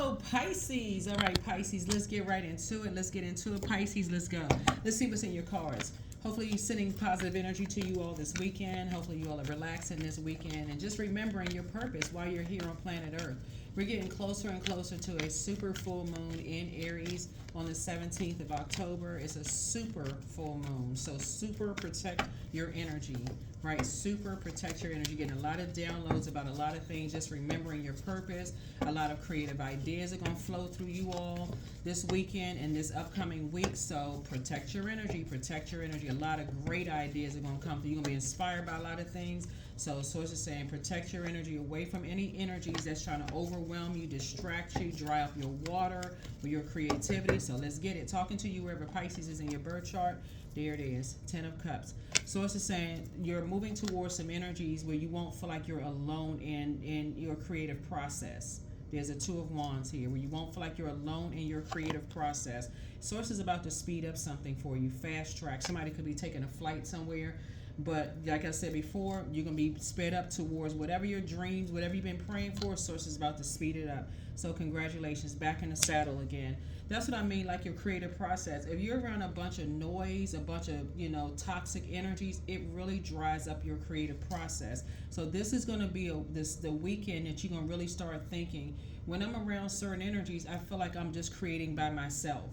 Hello, Pisces. All right, Pisces, let's get right into it. Let's get into it, Pisces. Let's go. Let's see what's in your cards. Hopefully, you're sending positive energy to you all this weekend. Hopefully, you all are relaxing this weekend and just remembering your purpose while you're here on planet Earth. We're getting closer and closer to a super full moon in Aries on the 17th of October. It's a super full moon. So, super protect your energy, right? Super protect your energy. Getting a lot of downloads about a lot of things, just remembering your purpose. A lot of creative ideas are going to flow through you all this weekend and this upcoming week. So, protect your energy, protect your energy. A lot of great ideas are going to come through. You're going to be inspired by a lot of things. So source is saying protect your energy away from any energies that's trying to overwhelm you, distract you, dry up your water or your creativity. So let's get it. Talking to you wherever Pisces is in your birth chart. There it is, 10 of Cups. Source is saying you're moving towards some energies where you won't feel like you're alone in your creative process. There's a 2 of Wands here where you won't feel like you're alone in your creative process. Source is about to speed up something for you, fast track. Somebody could be taking a flight somewhere. But like I said before, you're going to be sped up towards whatever your dreams, whatever you've been praying for, Source is about to speed it up. So congratulations, back in the saddle again. That's what I mean, like your creative process. If you're around a bunch of noise, a bunch of, toxic energies, it really dries up your creative process. So this is going to be the weekend that you're going to really start thinking, when I'm around certain energies, I feel like I'm just creating by myself.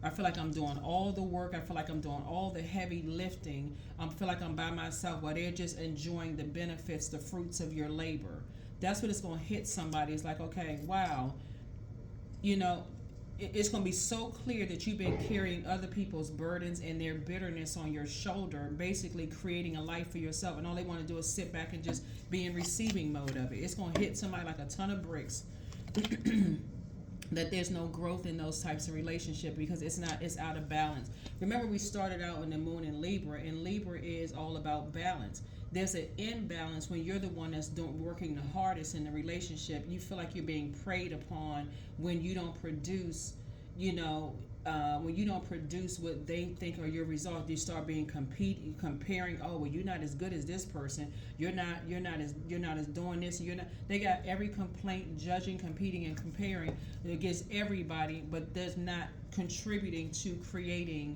I feel like I'm doing all the work. I feel like I'm doing all the heavy lifting. I feel like I'm by myself while they're just enjoying the benefits, the fruits of your labor. That's what it's going to hit somebody. It's like, okay, wow. It's going to be so clear that you've been carrying other people's burdens and their bitterness on your shoulder, basically creating a life for yourself. And all they want to do is sit back and just be in receiving mode of it. It's going to hit somebody like a ton of bricks. That there's no growth in those types of relationships because it's out of balance. Remember, we started out in the moon in Libra, and Libra is all about balance. There's an imbalance when you're the one that's working the hardest in the relationship. You feel like you're being preyed upon when you don't produce, when you don't produce what they think are your results. You start being comparing. Oh, well, you're not as good as this person. You're not as doing this. They got every complaint, judging, competing, and comparing against everybody, but there's not contributing to creating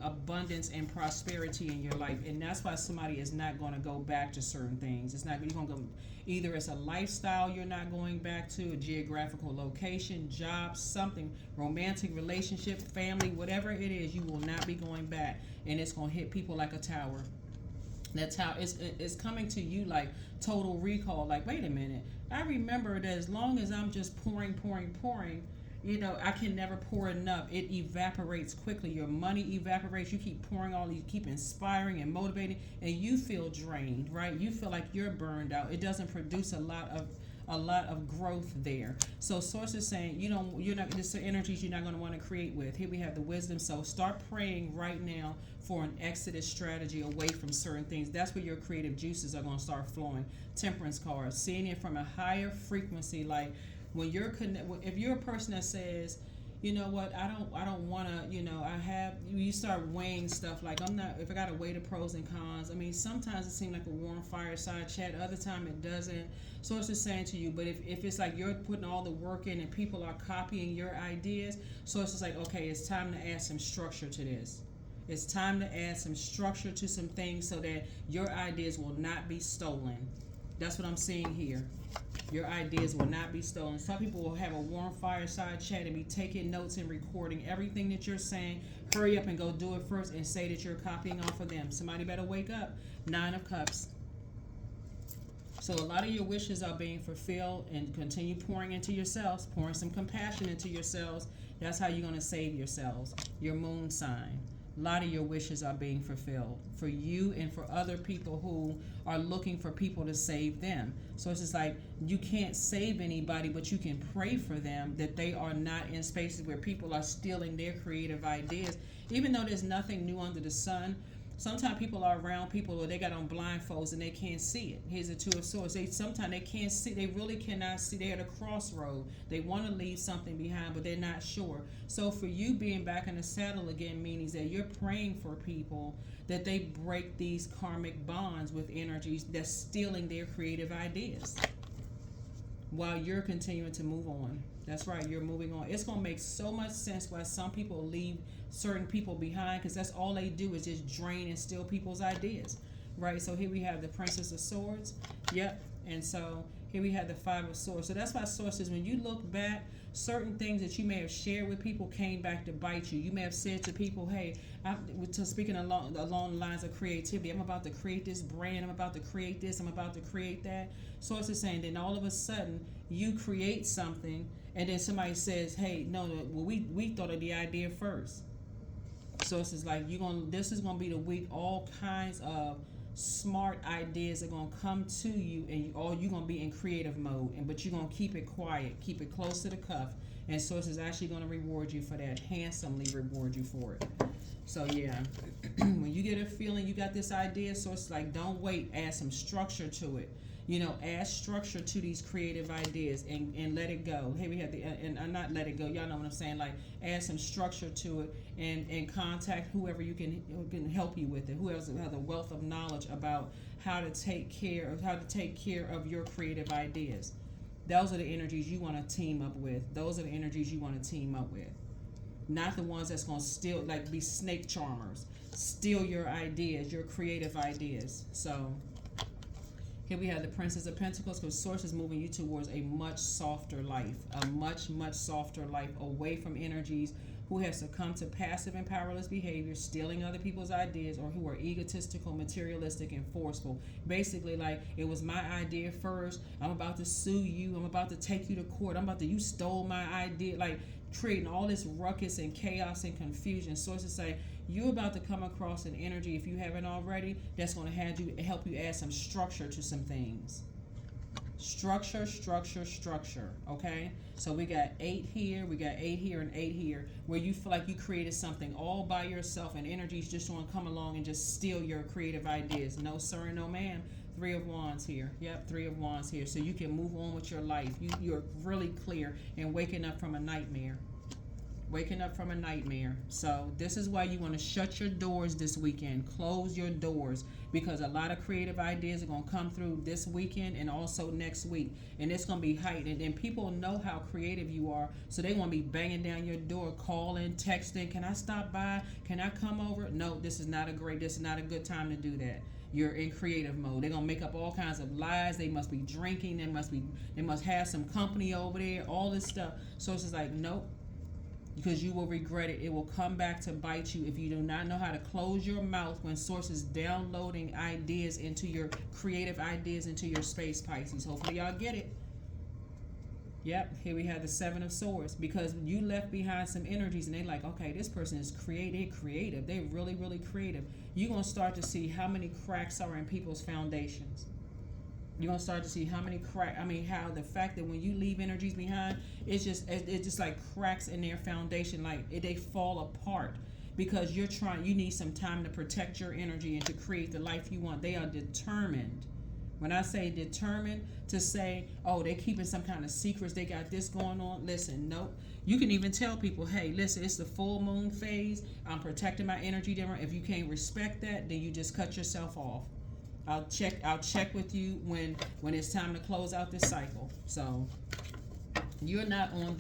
abundance and prosperity in your life. And that's why somebody is not going to go back to certain things. It's not, you're going to go, either it's a lifestyle you're not going back to, a geographical location, job, something, romantic relationship, family, whatever it is, you will not be going back. And it's going to hit people like a tower. That's how it's coming to you like total recall. Like, wait a minute, I remember that as long as I'm just pouring, I can never pour enough. It evaporates quickly. Your money evaporates. You keep pouring all these, keep inspiring and motivating, and you feel drained, right? You feel like you're burned out. It doesn't produce a lot of growth there. So source is saying you're not, this are energies you're not going to want to create with. Here we have the wisdom. So start praying right now for an exodus strategy away from certain things. That's where your creative juices are going to start flowing. Temperance card, seeing it from a higher frequency, like when you're if you're a person that says, you know what, I don't want to, you start weighing stuff like, if I got to weigh the pros and cons. I mean, sometimes it seems like a warm fireside chat, other time it doesn't. So it's just saying to you, but if it's like you're putting all the work in and people are copying your ideas, so it's just like, okay, it's time to add some structure to this. It's time to add some structure to some things so that your ideas will not be stolen. That's what I'm seeing here. Your ideas will not be stolen. Some people will have a warm fireside chat and be taking notes and recording everything that you're saying. Hurry up and go do it first and say that you're copying off of them. Somebody better wake up. 9 of Cups. So a lot of your wishes are being fulfilled, and continue pouring into yourselves, pouring some compassion into yourselves. That's how you're going to save yourselves. Your moon sign. A lot of your wishes are being fulfilled for you and for other people who are looking for people to save them. So it's just like you can't save anybody, but you can pray for them that they are not in spaces where people are stealing their creative ideas. Even though there's nothing new under the sun, sometimes people are around people or they got on blindfolds and they can't see it. Here's the 2 of Swords. Sometimes they can't see. They really cannot see. They're at a crossroad. They want to leave something behind, but they're not sure. So for you being back in the saddle again means that you're praying for people that they break these karmic bonds with energies that's stealing their creative ideas. while you're continuing to move on. That's right, you're moving on. It's going to make so much sense why some people leave certain people behind, because that's all they do is just drain and steal people's ideas, right? So here we have the Princess of Swords. Yep. And so here we have the Five of Swords. So that's why sources, when you look back, certain things that you may have shared with people came back to bite you. You may have said to people, hey, speaking along the lines of creativity, I'm about to create this brand, I'm about to create this, I'm about to create that. Sources saying, then all of a sudden you create something, and then somebody says, hey, no, well, we thought of the idea first. Sources like, this is gonna be the week all kinds of smart ideas are gonna come to you, and you're gonna be in creative mode, but you're gonna keep it quiet, keep it close to the cuff, and source is actually gonna reward you for that, handsomely reward you for it. So yeah, when you get a feeling you got this idea, source is like, don't wait, add some structure to it. Add structure to these creative ideas and let it go. Hey, we have and not let it go. Y'all know what I'm saying. Like, add some structure to it and contact whoever who can help you with it. Who has a wealth of knowledge about how to take care of your creative ideas. Those are the energies you want to team up with. Those are the energies you want to team up with. Not the ones that's going to steal, like be snake charmers, steal your ideas, your creative ideas. So here we have the Princess of Pentacles, because Source is moving you towards a much softer life, a much, much softer life, away from energies who have succumbed to passive and powerless behavior, stealing other people's ideas, or who are egotistical, materialistic, and forceful. Basically, like, it was my idea first, I'm about to sue you, I'm about to take you to court, you stole my idea, like creating all this ruckus and chaos and confusion. Sources say, you're about to come across an energy, if you haven't already, that's going to help you add some structure to some things. Structure, okay? So we got 8 here, we got 8 here, and 8 here, where you feel like you created something all by yourself, and energies just want to come along and just steal your creative ideas. No sir and no ma'am. 3 of Wands here. Yep, 3 of Wands here. So you can move on with your life. You're really clear and waking up from a nightmare. So this is why you want to shut your doors this weekend. Close your doors, because a lot of creative ideas are going to come through this weekend and also next week, and it's going to be heightened, and people know how creative you are, so they want to be banging down your door, calling, texting, can I stop by, can I come over? No, this is not a good time to do that. You're in creative mode. They're gonna make up all kinds of lies. They must be drinking, they must have some company over there, all this stuff. So it's just like, nope, because you will regret it. It will come back to bite you if you do not know how to close your mouth when Source is downloading ideas into your creative ideas into your space, Pisces. Hopefully y'all get it. Yep, here we have the 7 of Swords, because you left behind some energies and they're like, okay, this person is creative. They're really, really creative. You're going to start to see how many cracks are in people's foundations. You're going to start to see how how the fact that when you leave energies behind, it's just like cracks in their foundation, like they fall apart, because you need some time to protect your energy and to create the life you want. They are determined. When I say determined, to say, oh, they're keeping some kind of secrets, they got this going on. Listen, nope. You can even tell people, hey, listen, it's the full moon phase. I'm protecting my energy different. If you can't respect that, then you just cut yourself off. I'll check with you when it's time to close out this cycle. So you're not on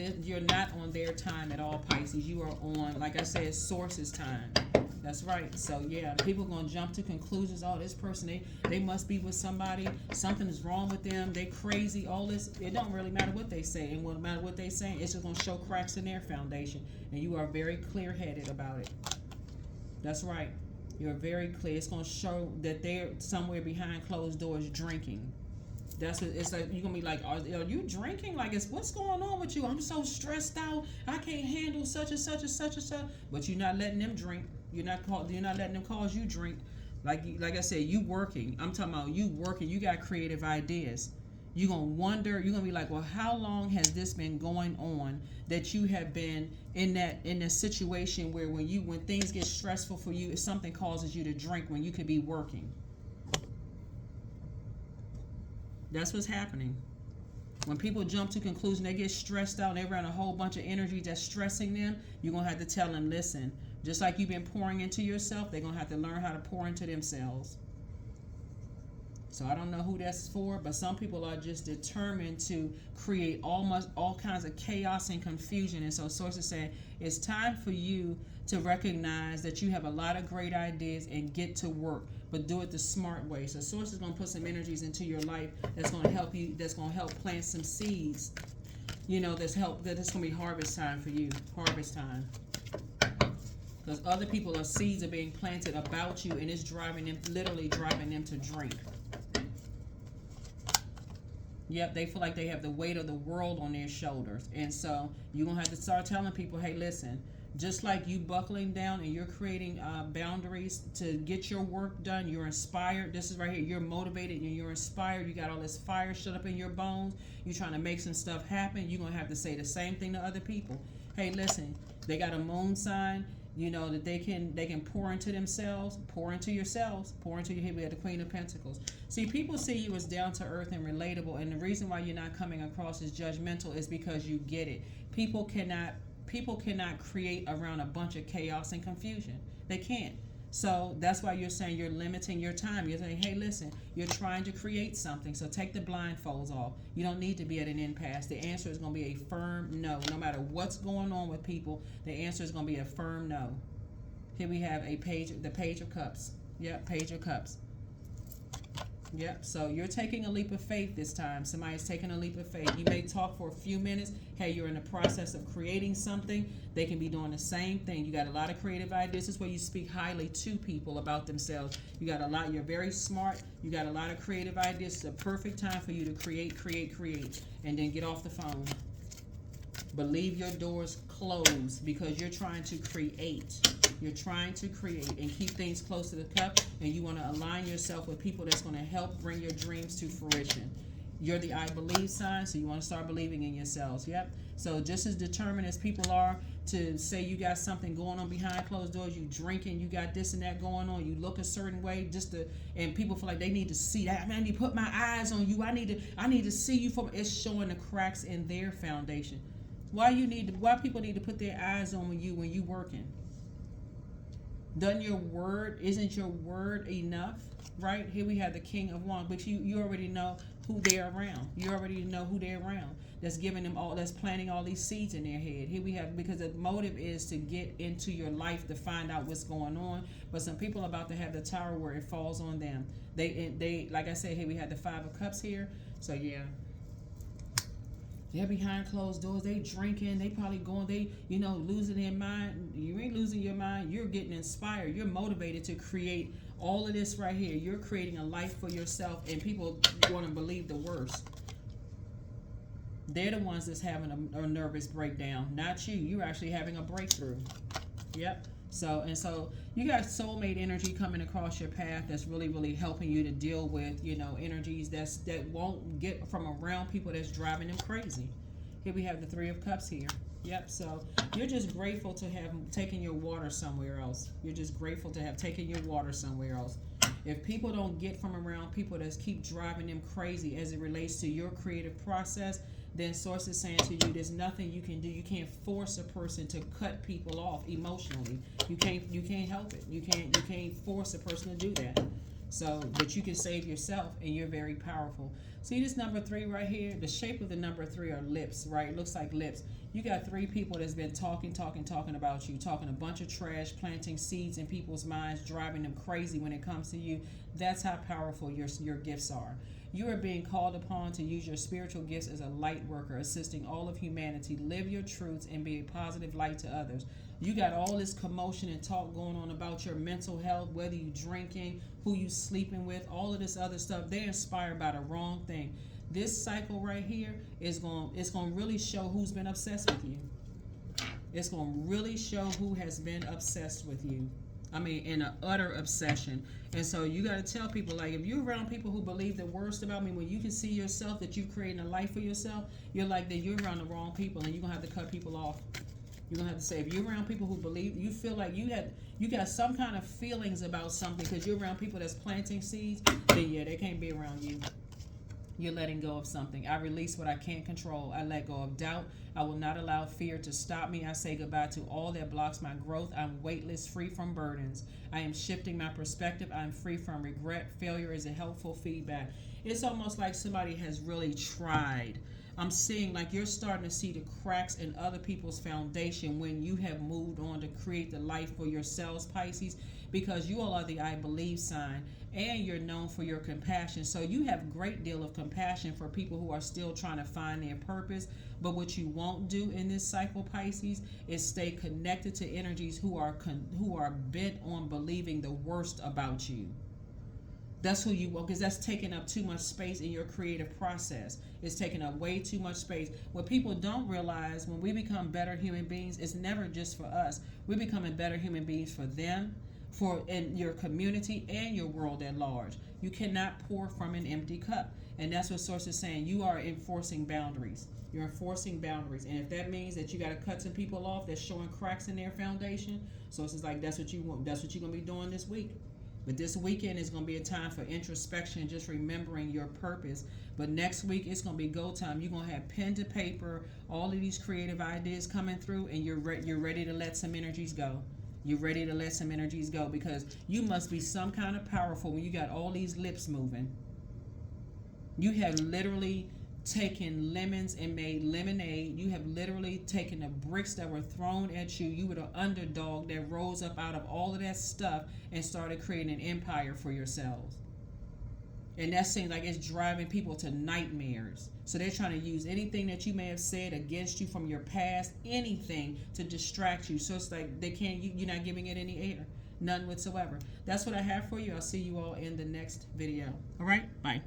their time at all, Pisces. You are on, like I said, Source's time. That's right. So yeah, people are gonna jump to conclusions. Oh, this person, they must be with somebody. Something is wrong with them. They crazy. All this. It don't really matter what they say, and what matter what they say, it's just gonna show cracks in their foundation. And you are very clear-headed about it. That's right. You're very clear. It's gonna show that they're somewhere behind closed doors drinking. That's what it's like. You're gonna be like, are you drinking? Like, what's going on with you? I'm so stressed out. I can't handle such and such and such and such. But you're not letting them drink. You're not letting them cause you drink. Like I said, you working. I'm talking about you working. You got creative ideas. You're gonna wonder. You're gonna be like, well, how long has this been going on that you have been in a situation where when things get stressful for you, if something causes you to drink when you could be working. That's what's happening. When people jump to conclusion, they get stressed out, they run a whole bunch of energy that's stressing them, you're going to have to tell them, listen, just like you've been pouring into yourself, they're going to have to learn how to pour into themselves. So I don't know who that's for, but some people are just determined to create almost all kinds of chaos and confusion. And so sources say it's time for you to recognize that you have a lot of great ideas and get to work, but do it the smart way. So source is going to put some energies into your life that's going to help you, that's going to help plant some seeds, you know, that's going to be harvest time for you, harvest time. Because other people or seeds are being planted about you, and it's driving them, literally driving them to drink. Yep, they feel like they have the weight of the world on their shoulders. And so you're going to have to start telling people, hey, listen, just like you buckling down and you're creating boundaries to get your work done, you're inspired. This is right here. You're motivated and you're inspired. You got all this fire shut up in your bones. You're trying to make some stuff happen. You're going to have to say the same thing to other people. Hey, listen, they got a moon sign. You know that they can pour into themselves, pour into yourselves, pour into your. Here we have the Queen of Pentacles. See, people see you as down to earth and relatable, and the reason why you're not coming across as judgmental is because you get it. People cannot create around a bunch of chaos and confusion. They can't. So that's why you're saying you're limiting your time. You're saying, hey, listen, you're trying to create something, so take the blindfolds off. You don't need to be at an impasse. The answer is going to be a firm no. No matter what's going on with people, the answer is going to be a firm no. Here we have the Page of Cups. Yep, Page of Cups. Yep, so you're taking a leap of faith this time. Somebody's taking a leap of faith. You may talk for a few minutes. Hey, you're in the process of creating something. They can be doing the same thing. You got a lot of creative ideas. This is where you speak highly to people about themselves. You got a lot. You're very smart. You got a lot of creative ideas. It's a perfect time for you to create, and then get off the phone. But leave your doors closed because you're trying to create. You're trying to create and keep things close to the cup, and you want to align yourself with people that's going to help bring your dreams to fruition. You're the I believe sign, so you want to start believing in yourselves. Yep. So just as determined as people are to say you got something going on behind closed doors, you drinking, you got this and that going on, you look a certain way, and people feel like they need to see that. I need to put my eyes on you. I need to see you from. It's showing the cracks in their foundation. Why people need to put their eyes on you when you working? Isn't your word enough? Right? Here we have the King of Wands, but you already know who they're around. You already know who they're around. That's giving them that's planting all these seeds in their head. Here we have, because the motive is to get into your life to find out what's going on. But some people are about to have the Tower where it falls on them. They like I said, here we have the Five of Cups here. So yeah. They're behind closed doors. They drinking. They probably losing their mind. You ain't losing your mind. You're getting inspired. You're motivated to create all of this right here. You're creating a life for yourself, and people want to believe the worst. They're the ones that's having a nervous breakdown, not you. You're actually having a breakthrough. Yep. So you got soulmate energy coming across your path that's really, really helping you to deal with, energies that won't get from around people that's driving them crazy. Here we have the Three of Cups here. Yep. So you're just grateful to have taken your water somewhere else. You're just grateful to have taken your water somewhere else. If people don't get from around people that keep driving them crazy as it relates to your creative process, then source is saying to you, there's nothing you can do. You can't force a person to cut people off emotionally. You can't help it. You can't force a person to do that. So, but you can save yourself, and you're very powerful. See this number 3 right here? The shape of the number 3 are lips, right? It looks like lips. You got 3 people that's been talking about you, talking a bunch of trash, planting seeds in people's minds, driving them crazy when it comes to you. That's how powerful your gifts are. You are being called upon to use your spiritual gifts as a light worker, assisting all of humanity. Live your truths and be a positive light to others. You got all this commotion and talk going on about your mental health, whether you drinking, who you sleeping with, all of this other stuff. They're inspired by the wrong thing. This cycle right here it's going to really show who's been obsessed with you. It's going to really show who has been obsessed with you. I mean, in an utter obsession. And so you got to tell people, like, if you're around people who believe the worst about me, when you can see yourself that you're creating a life for yourself, you're like, then you're around the wrong people, and you're going to have to cut people off. You're going to have to say, if you're around people who believe, you feel like you got some kind of feelings about something because you're around people that's planting seeds, then yeah, they can't be around you. You're letting go of something. I release what I can't control. I let go of doubt. I will not allow fear to stop me. I say goodbye to all that blocks my growth. I'm weightless, free from burdens. I am shifting my perspective. I'm free from regret. Failure is a helpful feedback. It's almost like somebody has really tried. I'm seeing like you're starting to see the cracks in other people's foundation when you have moved on to create the life for yourselves, Pisces, because you all are the I believe sign, and you're known for your compassion. So you have a great deal of compassion for people who are still trying to find their purpose. But what you won't do in this cycle, Pisces, is stay connected to energies who are bent on believing the worst about you. That's who you want, because that's taking up too much space in your creative process. It's taking up way too much space. What people don't realize, when we become better human beings, it's never just for us. We're becoming better human beings for them, for in your community and your world at large. You cannot pour from an empty cup. And that's what Source is saying. You are enforcing boundaries. You're enforcing boundaries. And if that means that you got to cut some people off that's showing cracks in their foundation, Source is like, that's what you want. That's what you're going to be doing this week. But this weekend is going to be a time for introspection, just remembering your purpose. But next week, it's going to be go time. You're going to have pen to paper, all of these creative ideas coming through, and you're ready to let some energies go. You're ready to let some energies go, because you must be some kind of powerful when you got all these lips moving. You have literally taken lemons and made lemonade. You have literally taken the bricks that were thrown at you. You were the underdog that rose up out of all of that stuff and started creating an empire for yourselves. And that seems like it's driving people to nightmares. So they're trying to use anything that you may have said against you from your past, anything to distract you. So it's like they can't, you're not giving it any air, none whatsoever. That's what I have for you. I'll see you all in the next video. All right, bye.